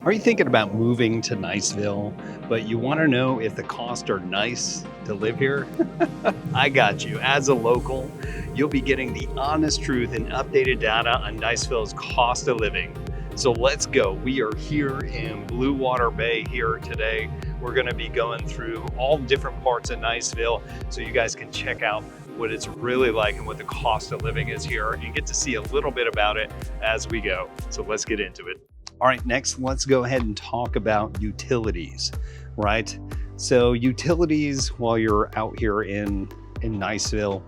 Are you thinking about moving to Niceville, but you want to know if the costs are nice to live here? I got you. As a local, you'll be getting the honest truth and updated data on Niceville's cost of living. So let's go. We are here in Blue Water Bay here today. We're going to be going through all different parts of Niceville so you guys can check out what it's really like and what the cost of living is here and get to see a little bit about it as we go. So let's get into it. All right, next, let's go ahead and talk about utilities, right? So utilities, while you're out here in Niceville,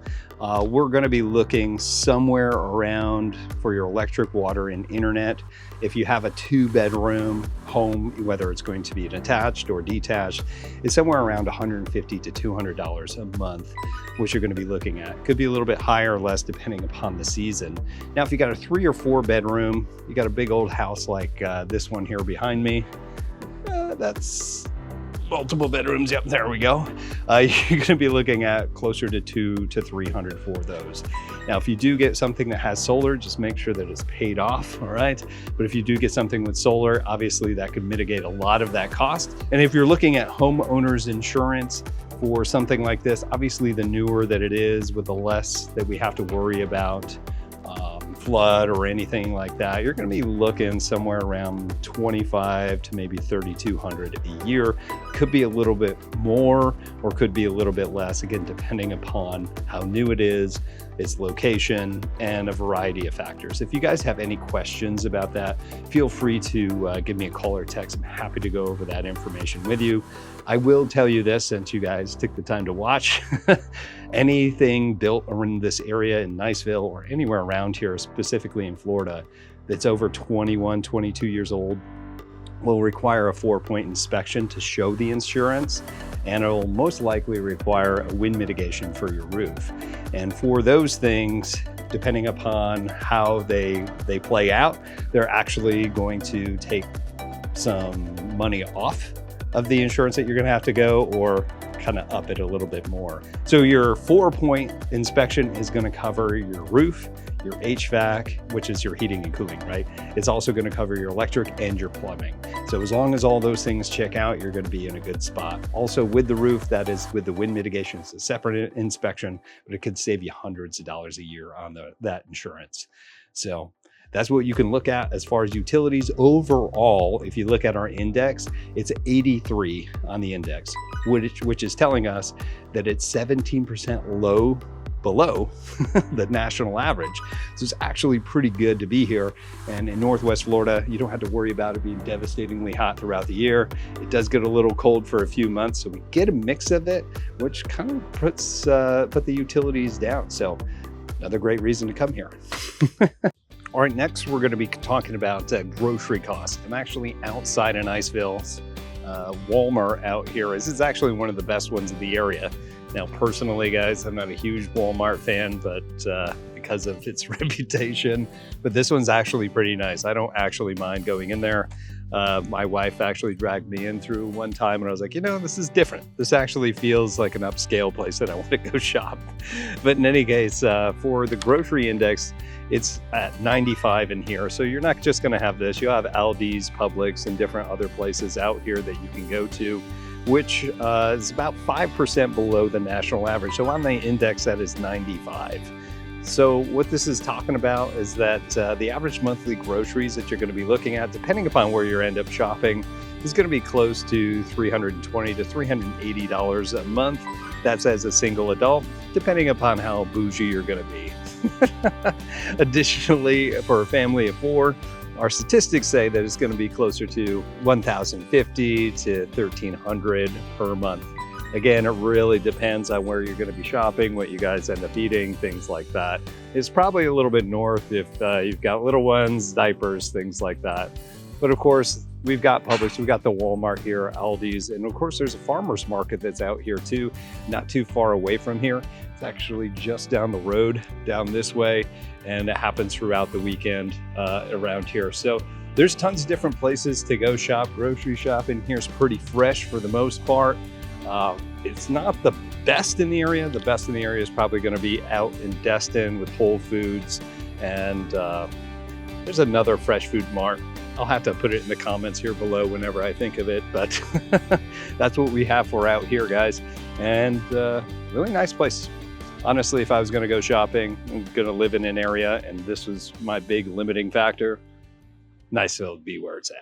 we're gonna be looking somewhere around for your electric, water, and internet. If you have a 2-bedroom home, whether it's going to be an attached or detached, it's somewhere around $150 to $200 a month, which you're gonna be looking at. Could be a little bit higher or less depending upon the season. Now, if you got a 3 or 4 bedroom, you got a big old house like this one here behind me, that's multiple bedrooms. Yep, there we go. You're going to be looking at closer to $200 to $300 for those. Now, if you do get something that has solar, just make sure that it's paid off. All right. But if you do get something with solar, obviously that could mitigate a lot of that cost. And if you're looking at homeowners insurance for something like this, obviously the newer that it is, with the less that we have to worry about flood or anything like that, you're going to be looking somewhere around $2,500 to maybe $3,200 a year. Could be a little bit more or could be a little bit less, again, depending upon how new it is, its location, and a variety of factors. If you guys have any questions about that, feel free to give me a call or text. I'm happy to go over that information with you. I will tell you this, since you guys took the time to watch, anything built around this area in Niceville or anywhere around here, specifically in Florida, that's over 21, 22 years old will require a 4-point inspection to show the insurance, and it'll most likely require a wind mitigation for your roof. And for those things, depending upon how they play out, they're actually going to take some money off of the insurance that you're going to have to go, or kind of up it a little bit more. So your 4-point inspection is going to cover your roof, your HVAC, which is your heating and cooling, right? It's also going to cover your electric and your plumbing. So as long as all those things check out, you're going to be in a good spot. Also with the roof, that is with the wind mitigation, it's a separate inspection, but it could save you hundreds of dollars a year on that insurance. So that's what you can look at as far as utilities. Overall, if you look at our index, it's 83 on the index, which is telling us that it's 17% below the national average. So it's actually pretty good to be here. And in Northwest Florida, you don't have to worry about it being devastatingly hot throughout the year. It does get a little cold for a few months, so we get a mix of it, which kind of put the utilities down. So another great reason to come here. All right, next we're going to be talking about grocery costs. I'm actually outside of Niceville. Walmart out here. This is actually one of the best ones in the area. Now, personally, guys, I'm not a huge Walmart fan, but because of its reputation, but this one's actually pretty nice. I don't actually mind going in there. My wife actually dragged me in through one time and I was like, this is different. This actually feels like an upscale place that I want to go shop. But in any case, for the grocery index, it's at 95 in here. So you're not just going to have this. You'll have Aldi's, Publix, and different other places out here that you can go to, which is about 5% below the national average. So on the index, that is 95. So what this is talking about is that the average monthly groceries that you're going to be looking at, depending upon where you end up shopping, is going to be close to $320 to $380 a month. That's as a single adult, depending upon how bougie you're going to be. Additionally, for a family of 4, our statistics say that it's going to be closer to $1,050 to $1,300 per month. Again, it really depends on where you're going to be shopping, what you guys end up eating, things like that. It's probably a little bit north if you've got little ones, diapers, things like that. But of course, we've got Publix, we've got the Walmart here, Aldi's, and of course there's a farmer's market that's out here too, not too far away from here. It's actually just down the road, down this way, and it happens throughout the weekend around here. So there's tons of different places to go shop. Grocery shopping here's pretty fresh for the most part. It's not the best in the area. The best in the area is probably going to be out in Destin with Whole Foods, and there's another fresh food mart I'll have to put it in the comments here below whenever I think of it, but that's what we have for out here, guys. And really nice place. Honestly, if I was going to go shopping, I'm going to live in an area, and this was my big limiting factor, Niceville would be where it's at.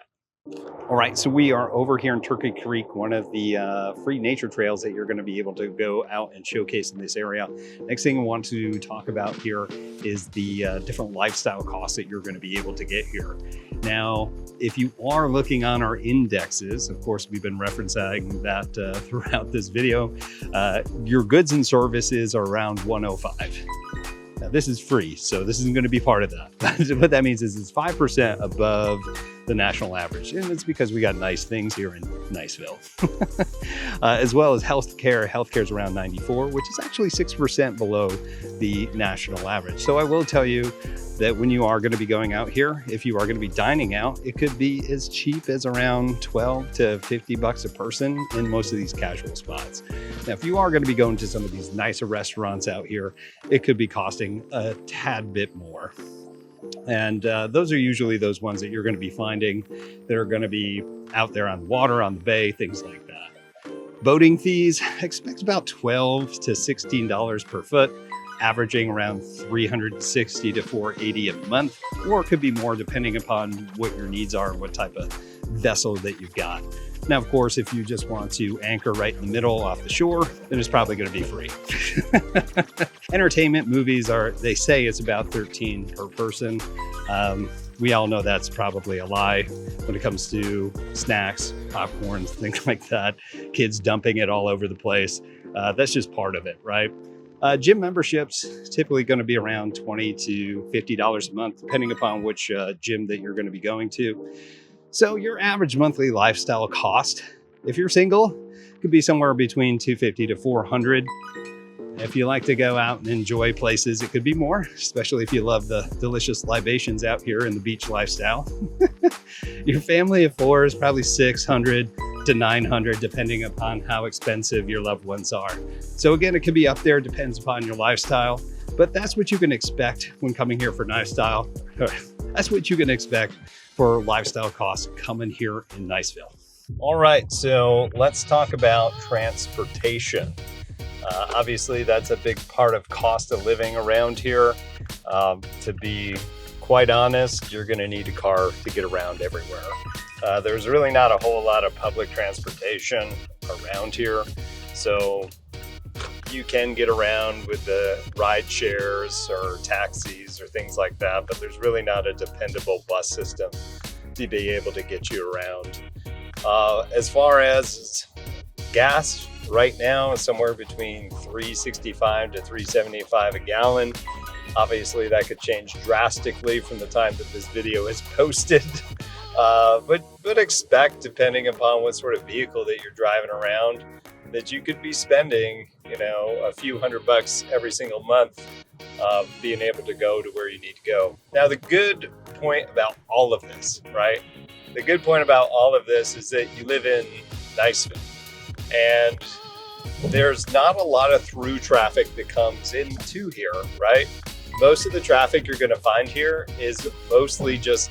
All right, so we are over here in Turkey Creek, one of the free nature trails that you're going to be able to go out and showcase in this area. Next thing I want to talk about here is the different lifestyle costs that you're going to be able to get here. Now, if you are looking on our indexes, of course, we've been referencing that throughout this video, your goods and services are around 105. Now, this is free, so this isn't going to be part of that. What that means is it's 5% above the national average, and it's because we got nice things here in Niceville. As well as healthcare. Healthcare is around 94, which is actually 6% below the national average. So I will tell you that when you are going to be going out here, if you are going to be dining out, it could be as cheap as around 12 to 50 bucks a person in most of these casual spots. Now, if you are going to be going to some of these nicer restaurants out here, it could be costing a tad bit more. And those are usually those ones that you're going to be finding that are going to be out there on the water, on the bay, things like that. Boating fees, expect about $12 to $16 per foot, averaging around $360 to $480 a month, or it could be more depending upon what your needs are and what type of vessel that you've got. Now, of course, if you just want to anchor right in the middle off the shore, then it's probably going to be free. Entertainment movies they say it's about 13 per person. We all know that's probably a lie when it comes to snacks, popcorn, things like that. Kids dumping it all over the place. That's just part of it, right? Gym memberships typically going to be around $20 to $50 a month, depending upon which gym that you're going to be going to. So your average monthly lifestyle cost, if you're single, could be somewhere between $250 to $400. If you like to go out and enjoy places, it could be more, especially if you love the delicious libations out here in the beach lifestyle. Your family of four is probably $600 to $900, depending upon how expensive your loved ones are. So again, it could be up there, depends upon your lifestyle, but that's what you can expect when coming here for lifestyle. That's what you can expect for lifestyle costs coming here in Niceville. All right, so let's talk about transportation. Obviously, that's a big part of cost of living around here. To be quite honest, you're going to need a car to get around everywhere. There's really not a whole lot of public transportation around here, so you can get around with the ride shares or taxis or things like that, but there's really not a dependable bus system to be able to get you around. As far as gas, right now is somewhere between $3.65 to $3.75 a gallon. Obviously, that could change drastically from the time that this video is posted. But expect, depending upon what sort of vehicle that you're driving around, that you could be spending, a few $100 every single month being able to go to where you need to go. Now, the good point about all of this, right? The good point about all of this is that you live in Niceville, and there's not a lot of through traffic that comes into here, right? Most of the traffic you're going to find here is mostly just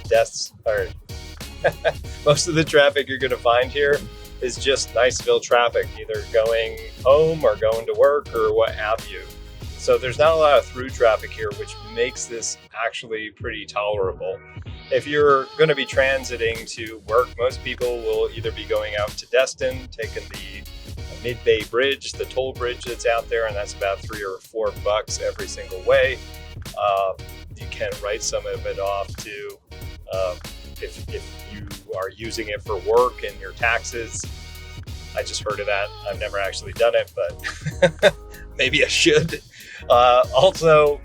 most of the traffic you're going to find here is just Niceville traffic, either going home or going to work or what have you. So there's not a lot of through traffic here, which makes this actually pretty tolerable. If you're going to be transiting to work, most people will either be going out to Destin, taking the Mid-Bay Bridge, the toll bridge that's out there, and that's about $3 or $4 every single way. You can write some of it off too if you are using it for work and your taxes. I just heard of that. I've never actually done it, but maybe I should. Also,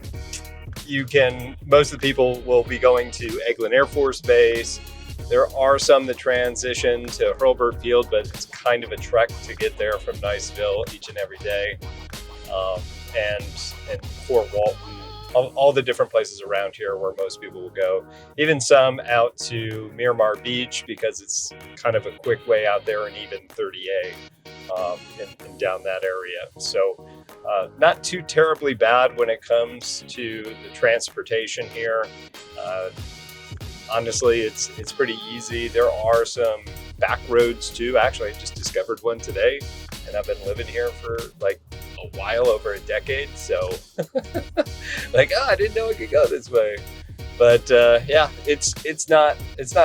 most of the people will be going to Eglin Air Force Base. There are some that transition to Hurlburt Field, but it's kind of a trek to get there from Niceville each and every day. And Fort Walton, all the different places around here where most people will go. Even some out to Miramar Beach, because it's kind of a quick way out there, and even 30A and down that area. So not too terribly bad when it comes to the transportation here. honestly, it's pretty easy. There are some back roads too. Actually, I just discovered one today, and I've been living here for like a while, over a decade. So like, oh, I didn't know it could go this way. But yeah, it's not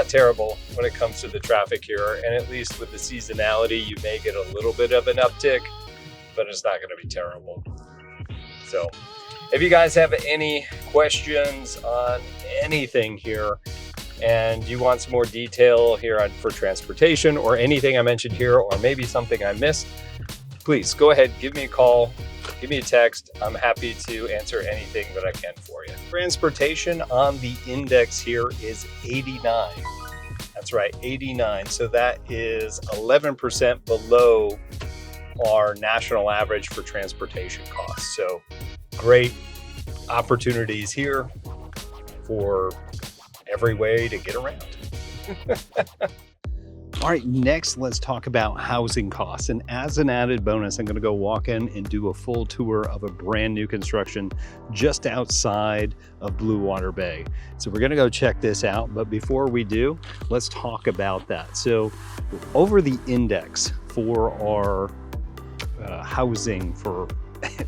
terrible when it comes to the traffic here. And at least with the seasonality, you may get a little bit of an uptick, but it's not going to be terrible. So if you guys have any questions on anything here, and you want some more detail here for transportation or anything I mentioned here, or maybe something I missed, please go ahead, give me a call, give me a text. I'm happy to answer anything that I can for you. Transportation on the index here is 89. That's right, 89. So that is 11% below our national average for transportation costs. So great opportunities here for every way to get around. All right, next let's talk about housing costs. And as an added bonus, I'm going to go walk in and do a full tour of a brand new construction just outside of Blue Water Bay. So we're going to go check this out. But before we do, let's talk about that. So over the index for our housing for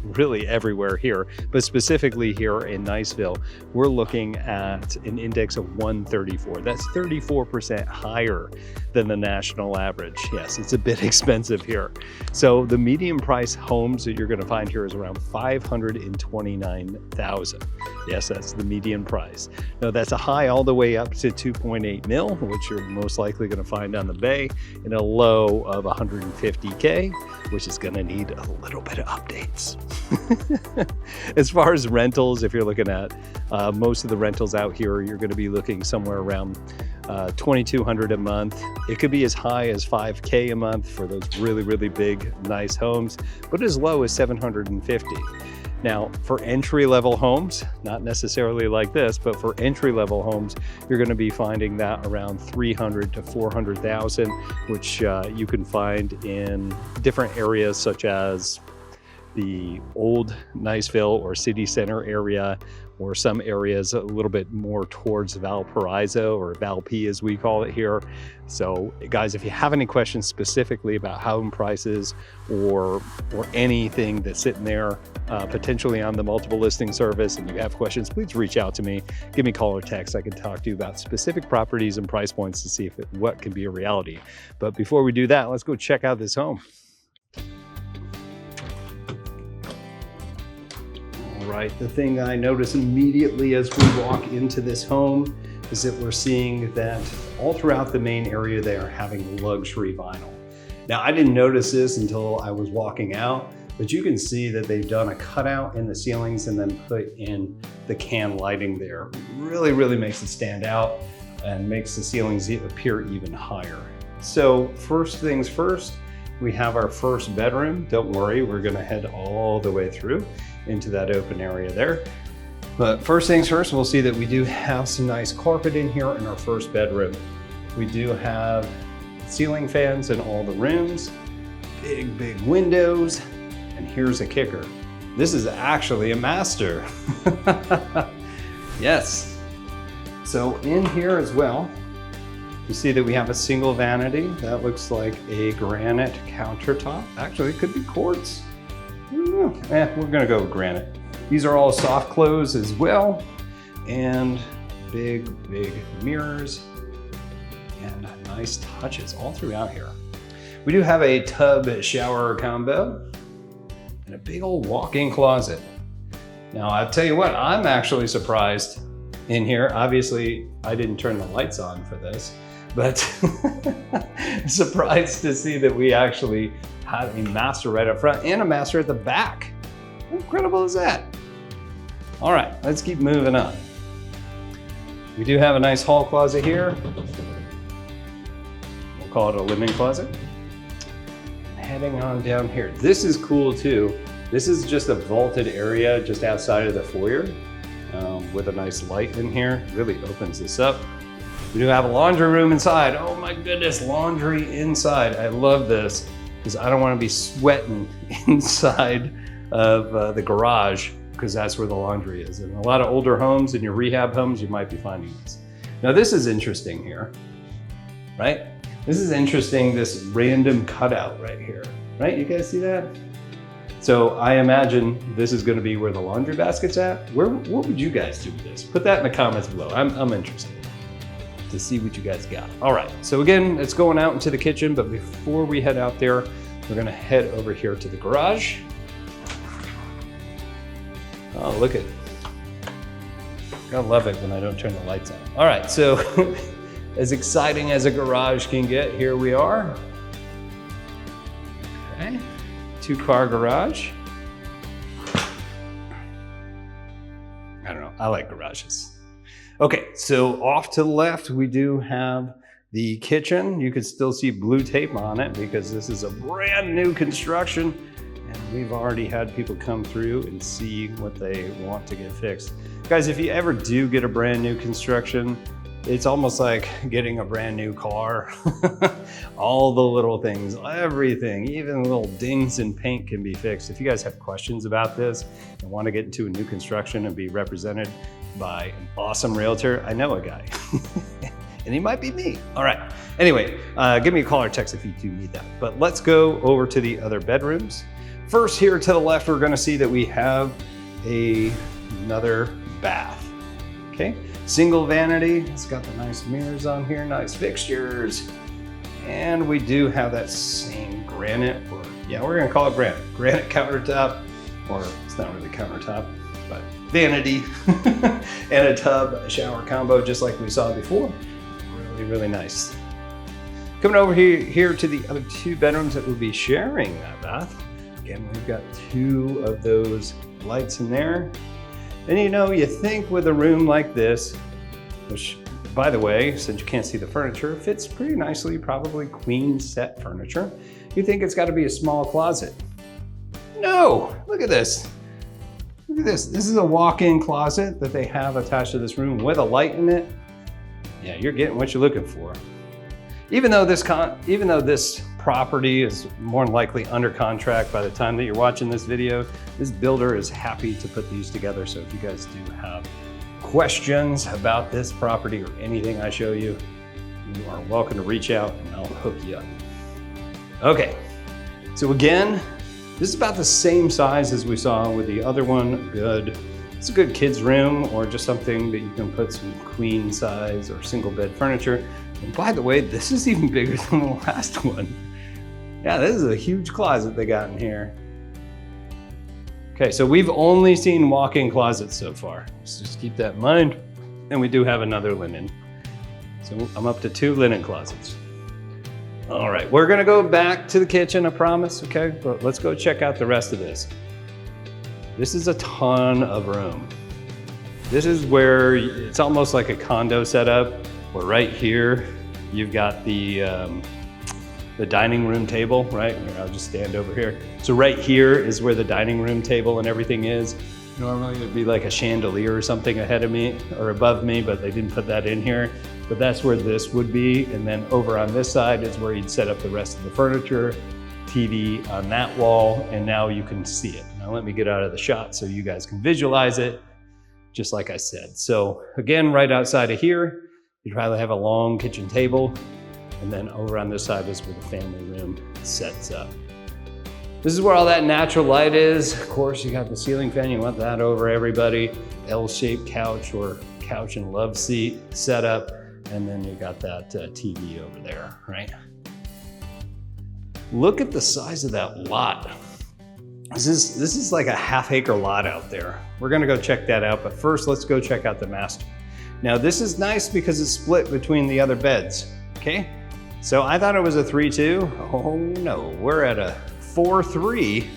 really everywhere here, but specifically here in Niceville, we're looking at an index of 134. That's 34% higher than the national average. Yes, it's a bit expensive here. So the median price homes that you're going to find here is around $529,000. Yes, that's the median price. Now that's a high all the way up to 2.8 mil, which you're most likely going to find on the bay, and a low of 150K, which is going to need a little bit of updates. As far as rentals, if you're looking at most of the rentals out here, you're going to be looking somewhere around $2,200 a month. It could be as high as $5K a month for those really, really big, nice homes, but as low as $750. Now, for entry-level homes, not necessarily like this, but for entry-level homes, you're going to be finding that around $300,000 to $400,000, which you can find in different areas such as the old Niceville or city center area, or some areas a little bit more towards Valparaiso, or Valp as we call it here. So guys, if you have any questions specifically about home prices or anything that's sitting there potentially on the multiple listing service, and you have questions, please reach out to me. Give me a call or text. I can talk to you about specific properties and price points to see if what can be a reality. But before we do that, let's go check out this home. Right, the thing I notice immediately as we walk into this home is that we're seeing that all throughout the main area they are having luxury vinyl. Now, I didn't notice this until I was walking out, but you can see that they've done a cutout in the ceilings and then put in the can lighting there. It really, really makes it stand out and makes the ceilings appear even higher. So first things first, we have our first bedroom. Don't worry, we're gonna head all the way through into that open area there. But first things first, we'll see that we do have some nice carpet in here in our first bedroom. We do have ceiling fans in all the rooms, big, big windows, and here's a kicker. This is actually a master. Yes. So in here as well, you see that we have a single vanity. That looks like a granite countertop. Actually, it could be quartz. I don't know. We're gonna go with granite. These are all soft close as well, and big, big mirrors and nice touches all throughout here. We do have a tub shower combo and a big old walk-in closet. Now, I'll tell you what, I'm actually surprised in here. Obviously, I didn't turn the lights on for this, but surprised to see that we actually have a master right up front and a master at the back. How incredible is that? All right, let's keep moving on. We do have a nice hall closet here. We'll call it a linen closet. Heading on down here. This is cool too. This is just a vaulted area just outside of the foyer with a nice light in here. Really opens this up. We do have a laundry room inside. Oh my goodness, laundry inside. I love this because I don't want to be sweating inside of the garage, because that's where the laundry is. In a lot of older homes, in your rehab homes, you might be finding this. Now this is interesting here, right? This is interesting, this random cutout right here, right? You guys see that? So I imagine this is gonna be where the laundry basket's at. What would you guys do with this? Put that in the comments below. I'm interested to see what you guys got. All right, so again, it's going out into the kitchen, but before we head out there, we're gonna head over here to the garage. Oh, look at it. I love it when I don't turn the lights on. All right, so as exciting as a garage can get, here we are. Okay, 2-car garage. I don't know, I like garages. Okay, so off to the left, we do have the kitchen. You can still see blue tape on it because this is a brand new construction, and we've already had people come through and see what they want to get fixed. Guys, if you ever do get a brand new construction, it's almost like getting a brand new car. All the little things, everything, even little dings in paint can be fixed. If you guys have questions about this and want to get into a new construction and be represented by an awesome realtor, I know a guy. And he might be me. All right. Anyway, give me a call or text if you do need that. But let's go over to the other bedrooms. First, here to the left, we're going to see that we have another bath. Okay, single vanity. It's got the nice mirrors on here, nice fixtures. And we do have that same granite, or yeah, we're going to call it granite countertop, or it's not really countertop, but vanity and a tub, a shower combo, just like we saw before. Really nice. Coming over here to the other 2 bedrooms that we'll be sharing that bath. Again, we've got 2 of those lights in there. And you think with a room like this, which by the way, since you can't see the furniture, fits pretty nicely, probably queen set furniture. You think it's got to be a small closet. No, look at this. Look at this. This is a walk-in closet that they have attached to this room with a light in it. Yeah, you're getting what you're looking for. Even though this property is more than likely under contract by the time that you're watching this video, this builder is happy to put these together. So if you guys do have questions about this property or anything I show you, you are welcome to reach out and I'll hook you up. Okay, so again, this is about the same size as we saw with the other one. It's a good kid's room, or just something that you can put some queen size or single bed furniture. And by the way, this is even bigger than the last one. Yeah, this is a huge closet they got in here. Okay, so we've only seen walk-in closets so far. So just keep that in mind. And we do have another linen. So I'm up to 2 linen closets. All right, we're gonna go back to the kitchen, I promise, okay? But let's go check out the rest of this. This is a ton of room. This is where it's almost like a condo setup, where right here, you've got the dining room table, right? I'll just stand over here. So right here is where the dining room table and everything is. Normally it would be like a chandelier or something ahead of me or above me, but they didn't put that in here. But that's where this would be. And then over on this side is where you'd set up the rest of the furniture, TV on that wall, and now you can see it. Now let me get out of the shot so you guys can visualize it, just like I said. So again, right outside of here, you'd probably have a long kitchen table, and then over on this side is where the family room sets up. This is where all that natural light is. Of course, you got the ceiling fan, you want that over everybody. L-shaped couch or couch and love seat setup, and then you got that TV over there, right? Look at the size of that lot. This is like a half-acre lot out there. We're gonna go check that out, but first let's go check out the master. Now this is nice because it's split between the other beds, okay? So I thought it was a 3-2. Oh no, we're at a 4-3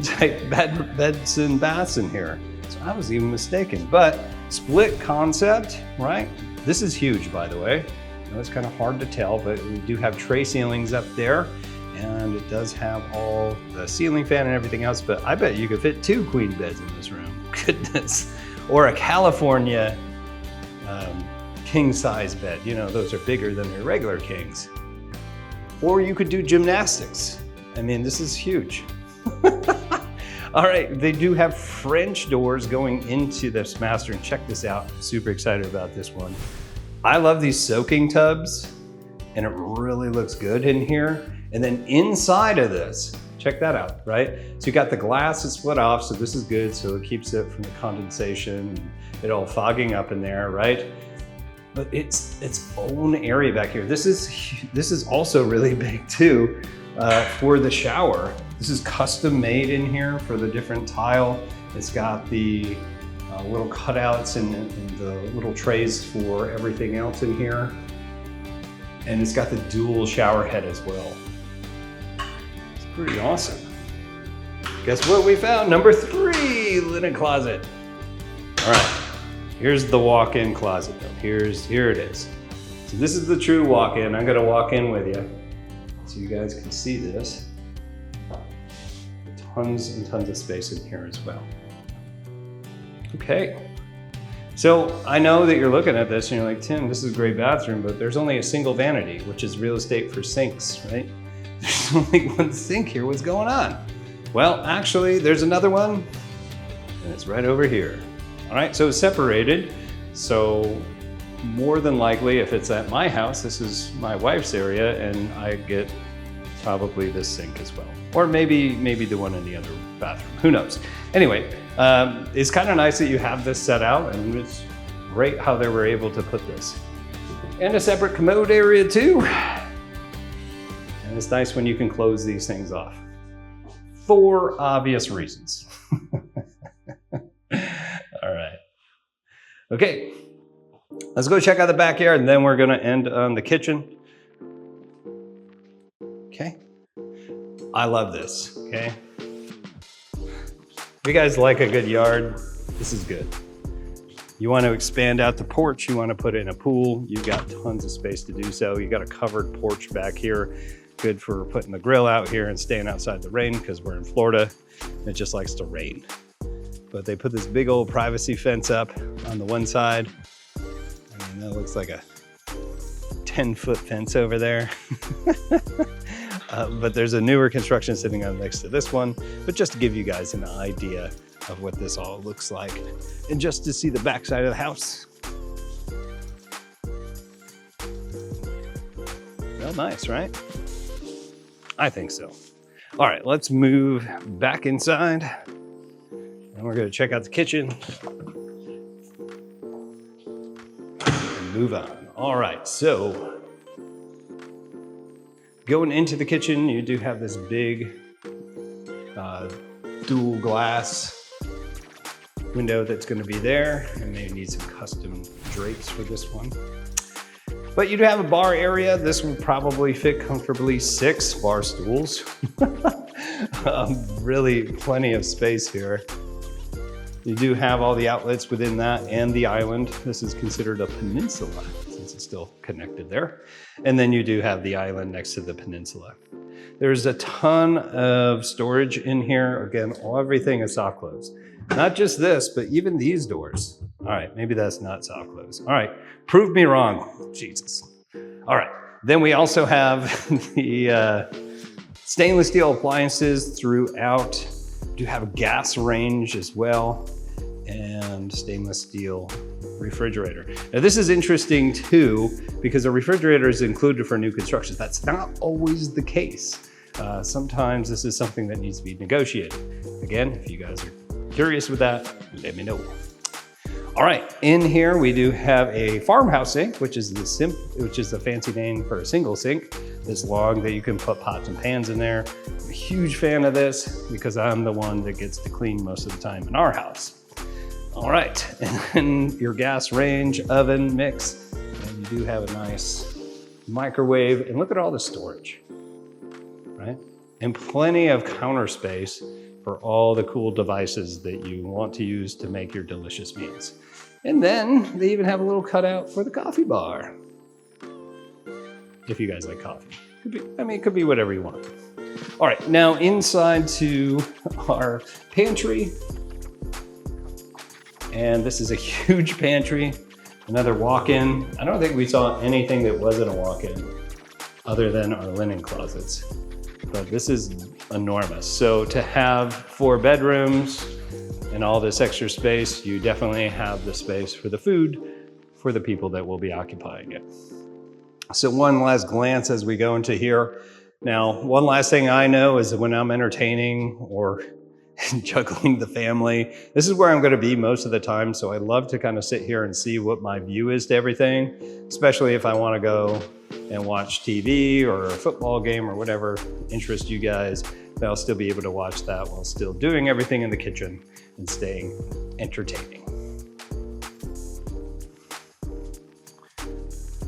type beds and baths in here. So I was even mistaken, but split concept, right? This is huge, by the way. I know it's kind of hard to tell, but we do have tray ceilings up there, and it does have all the ceiling fan and everything else, but I bet you could fit 2 queen beds in this room. Goodness. Or a California king size bed. You know, those are bigger than your regular kings. Or you could do gymnastics. I mean, this is huge. All right, they do have French doors going into this master, and check this out. I'm super excited about this one. I love these soaking tubs, and it really looks good in here. And then inside of this, check that out, right? So you got the glass is split off, so this is good. So it keeps it from the condensation, and it all fogging up in there, right? But it's its own area back here. This is also really big too for the shower. This is custom made in here for the different tile. It's got the little cutouts and the little trays for everything else in here. And it's got the dual shower head as well. It's pretty awesome. Guess what we found? Number 3, linen closet. All right, here's the walk-in closet though. Here it is. So this is the true walk-in. I'm gonna walk in with you so you guys can see this. Tons and tons of space in here as well. Okay, so I know that you're looking at this and you're like, Tim, this is a great bathroom, but there's only a single vanity, which is real estate for sinks, right? There's only one sink here, what's going on? Well, actually, there's another one, and it's right over here. All right, so it's separated. So more than likely, if it's at my house, this is my wife's area, and I get probably this sink as well. Or maybe the one in the other bathroom, who knows? Anyway, it's kind of nice that you have this set out, and it's great how they were able to put this. And a separate commode area too. And it's nice when you can close these things off. For obvious reasons. All right. Okay, let's go check out the backyard, and then we're gonna end on the kitchen. Okay. I love this, okay? If you guys like a good yard, this is good. You want to expand out the porch, you want to put in a pool, you've got tons of space to do so. You got a covered porch back here, good for putting the grill out here and staying outside the rain, because we're in Florida, it just likes to rain. But they put this big old privacy fence up on the one side. I mean, that looks like a 10-foot fence over there. But there's a newer construction sitting on next to this one. But just to give you guys an idea of what this all looks like, and just to see the backside of the house. Well, nice, right? I think so. All right, let's move back inside, and we're gonna check out the kitchen and move on. All right, so going into the kitchen, you do have this big dual glass window that's going to be there, and they need some custom drapes for this one. But you do have a bar area. This will probably fit comfortably 6 bar stools. Really plenty of space here. You do have all the outlets within that and the island. This is considered a peninsula since it's still connected there. And then you do have the island next to the peninsula. There's a ton of storage in here. Again, everything is soft close. Not just this, but even these doors. All right, maybe that's not soft close. All right, prove me wrong, Jesus. All right, then we also have the stainless steel appliances throughout. Do have a gas range as well, and stainless steel refrigerator. Now this is interesting too, because a refrigerator is included for new construction. That's not always the case. Sometimes this is something that needs to be negotiated. Again, if you guys are curious with that, let me know. All right, in here we do have a farmhouse sink, which is the fancy name for a single sink. This long that you can put pots and pans in there. I'm a huge fan of this because I'm the one that gets to clean most of the time in our house. All right, and then your gas range, oven mix, and you do have a nice microwave, and look at all the storage, right? And plenty of counter space for all the cool devices that you want to use to make your delicious meals. And then they even have a little cutout for the coffee bar. If you guys like coffee. It could be whatever you want. All right, now inside to our pantry. And this is a huge pantry, another walk-in. I don't think we saw anything that wasn't a walk-in other than our linen closets, but this is enormous. So to have 4 bedrooms and all this extra space, you definitely have the space for the food for the people that will be occupying it. So one last glance as we go into here. Now, one last thing I know is that when I'm entertaining or juggling the family, this is where I'm going to be most of the time. So I love to kind of sit here and see what my view is to everything, especially if I want to go and watch TV or a football game or whatever interests you guys. But I'll still be able to watch that while still doing everything in the kitchen and staying entertaining.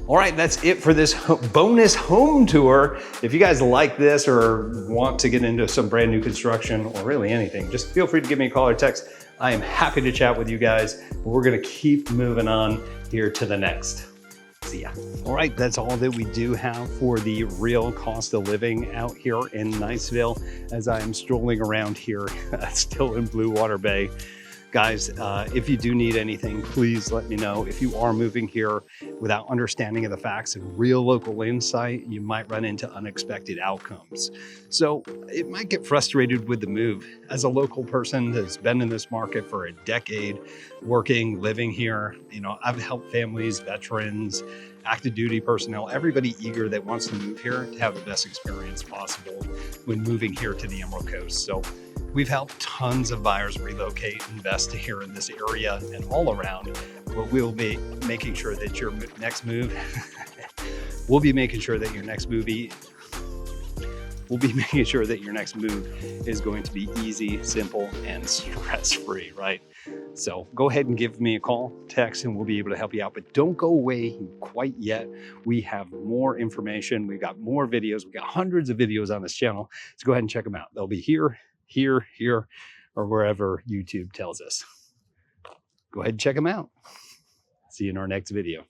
All right, that's it for this bonus home tour. If you guys like this or want to get into some brand new construction or really anything, just feel free to give me a call or text. I am happy to chat with you guys. We're gonna keep moving on here to the next. See ya. All right, that's all that we do have for the real cost of living out here in Niceville as I am strolling around here, still in Blue Water Bay. Guys, if you do need anything, please let me know. If you are moving here without understanding of the facts and real local insight, you might run into unexpected outcomes. So it might get frustrated with the move. As a local person that's been in this market for a decade, working, living here, I've helped families, veterans, active duty personnel, everybody eager that wants to move here to have the best experience possible when moving here to the Emerald Coast. So we've helped tons of buyers relocate, invest here in this area and all around, but we'll be making sure that your next move, we'll be making sure that your next move is going to be easy, simple, and stress-free, right? So go ahead and give me a call, text, and we'll be able to help you out. But don't go away quite yet. We have more information. We've got more videos. We've got hundreds of videos on this channel. So go ahead and check them out. They'll be here, or wherever YouTube tells us. Go ahead and check them out. See you in our next video.